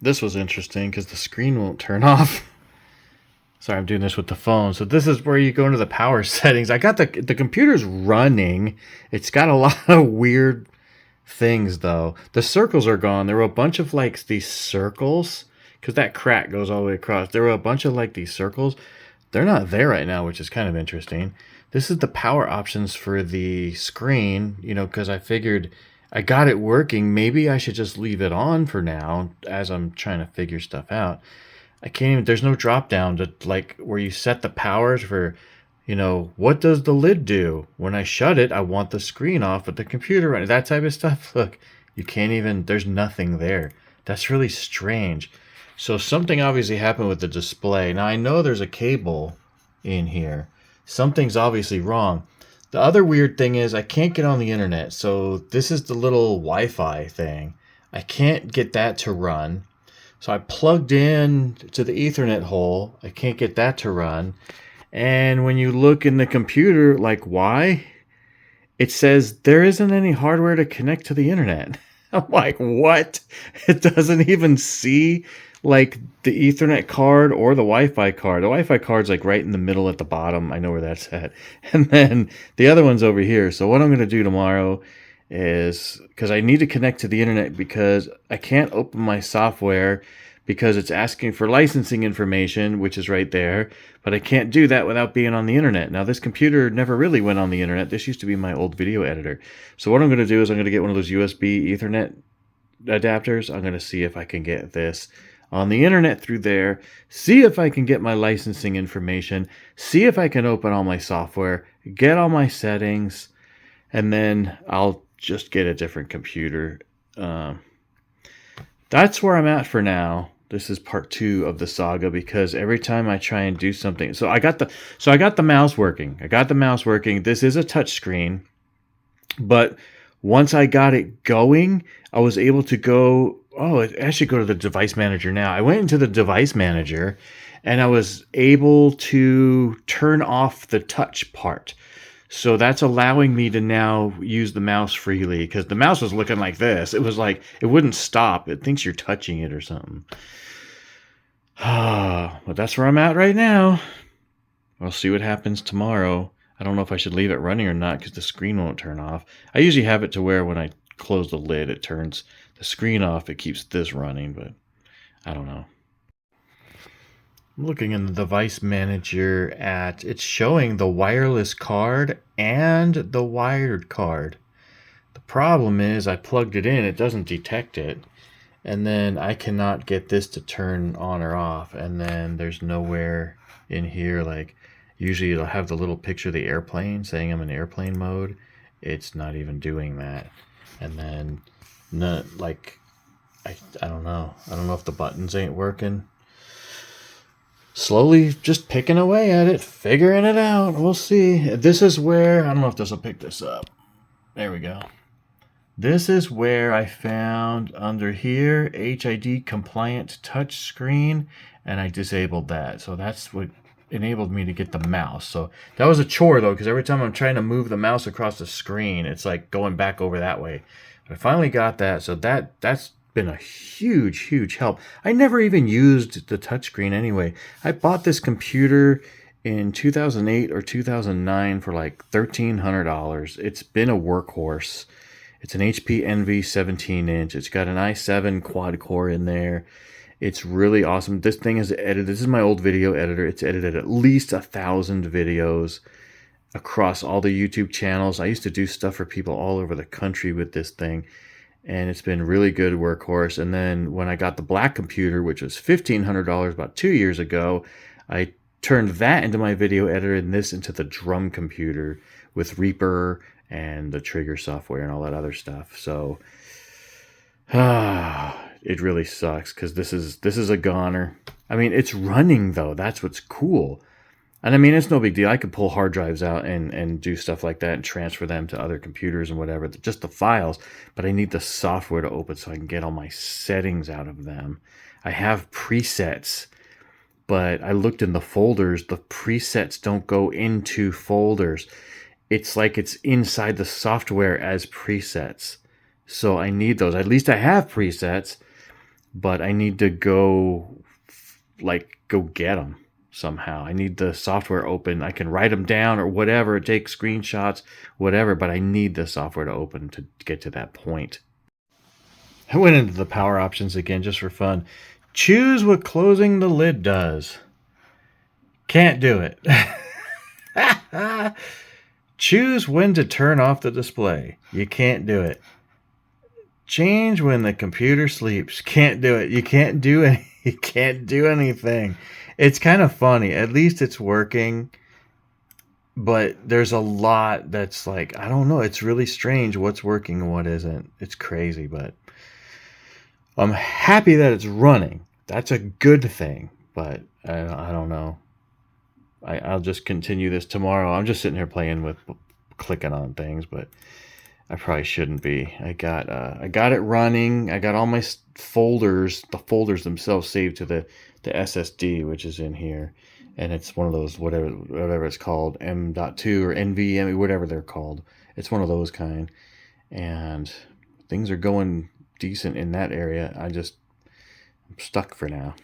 This was interesting because the screen won't turn off. Sorry, I'm doing this with the phone. So this is where you go into the power settings. I got the computer's running. It's got a lot of weird things though. The circles are gone. There were a bunch of like these circles because that crack goes all the way across. There were a bunch of like these circles. They're not there right now, which is kind of interesting. This is the power options for the screen, because I figured I got it working. Maybe I should just leave it on for now as I'm trying to figure stuff out. I can't even, there's no drop down to like where you set the powers for, what does the lid do? When I shut it, I want the screen off, but the computer running, that type of stuff. Look, you can't even, there's nothing there. That's really strange. So something obviously happened with the display. Now I know there's a cable in here. Something's obviously wrong. The other weird thing is I can't get on the internet. So this is the little Wi-Fi thing. I can't get that to run. So I plugged in to the Ethernet hole. I can't get that to run. And when you look in the computer, like why? It says there isn't any hardware to connect to the internet. I'm like, what? It doesn't even see like the Ethernet card or the Wi-Fi card. The Wi-Fi card's like right in the middle at the bottom. I know where that's at. And then the other one's over here. So what I'm going to do tomorrow is, because I need to connect to the internet because I can't open my software because it's asking for licensing information, which is right there, but I can't do that without being on the internet. Now, this computer never really went on the internet. This used to be my old video editor. So what I'm going to do is I'm going to get one of those USB Ethernet adapters. I'm going to see if I can get this on the internet through there, see if I can get my licensing information, see if I can open all my software, get all my settings, and then I'll just get a different computer. That's where I'm at for now. This is part 2 of the saga because every time I try and do something, so I got the mouse working. This is a touch screen, but once I got it going, I was able to go. Oh, I should go to the device manager now. I went into the device manager, and I was able to turn off the touch part. So that's allowing me to now use the mouse freely because the mouse was looking like this. It was like it wouldn't stop. It thinks you're touching it or something. But that's where I'm at right now. I'll see what happens tomorrow. I don't know if I should leave it running or not because the screen won't turn off. I usually have it to where when I close the lid, it turns the screen off. It keeps this running, but I don't know. I'm looking in the device manager at, it's showing the wireless card and the wired card. The problem is I plugged it in, it doesn't detect it. And then I cannot get this to turn on or off. And then there's nowhere in here, like usually it'll have the little picture of the airplane saying I'm in airplane mode. It's not even doing that. And then like, I don't know. I don't know if the buttons ain't working. Slowly just picking away at it, figuring it out. We'll see. This is where, I don't know if this will pick this up. There we go. This is where I found under here, HID compliant touch screen, and I disabled that. So that's what enabled me to get the mouse. So that was a chore though, because every time I'm trying to move the mouse across the screen, it's like going back over that way. But I finally got that. So that's been a huge help. I never even used the touchscreen anyway. I bought this computer in 2008 or 2009 for like $1,300. It's been a workhorse. It's an HP Envy 17-inch. It's got an i7 quad core in there. It's really awesome. This thing is edited. This is my old video editor. It's edited at least 1,000 videos across all the YouTube channels. I used to do stuff for people all over the country with this thing. And it's been really good workhorse. And then when I got the black computer, which was $1,500 about 2 years ago, I turned that into my video editor and this into the drum computer with Reaper and the Trigger software and all that other stuff. So it really sucks because this is a goner. I mean, it's running though. That's what's cool. And I mean, it's no big deal. I could pull hard drives out and do stuff like that and transfer them to other computers and whatever, just the files. But I need the software to open so I can get all my settings out of them. I have presets, but I looked in the folders. The presets don't go into folders. It's like it's inside the software as presets. So I need those. At least I have presets, but I need to go get them somehow. I need the software open. I can write them down or whatever, take screenshots, whatever, but I need the software to open to get to that point. I went into the power options again just for fun. Choose what closing the lid does. Can't do it. Choose when to turn off the display. You can't do it. Change when the computer sleeps. Can't do it. You can't do anything. It's kind of funny. At least it's working. But there's a lot that's like, I don't know. It's really strange what's working and what isn't. It's crazy, but I'm happy that it's running. That's a good thing, but I don't know. I'll just continue this tomorrow. I'm just sitting here playing with clicking on things, but I probably shouldn't be. I got it running. I got all my folders, the folders themselves saved to the SSD, which is in here, and it's one of those whatever it's called, M.2 or NVMe, whatever they're called. It's one of those kind, and things are going decent in that area. I'm stuck for now.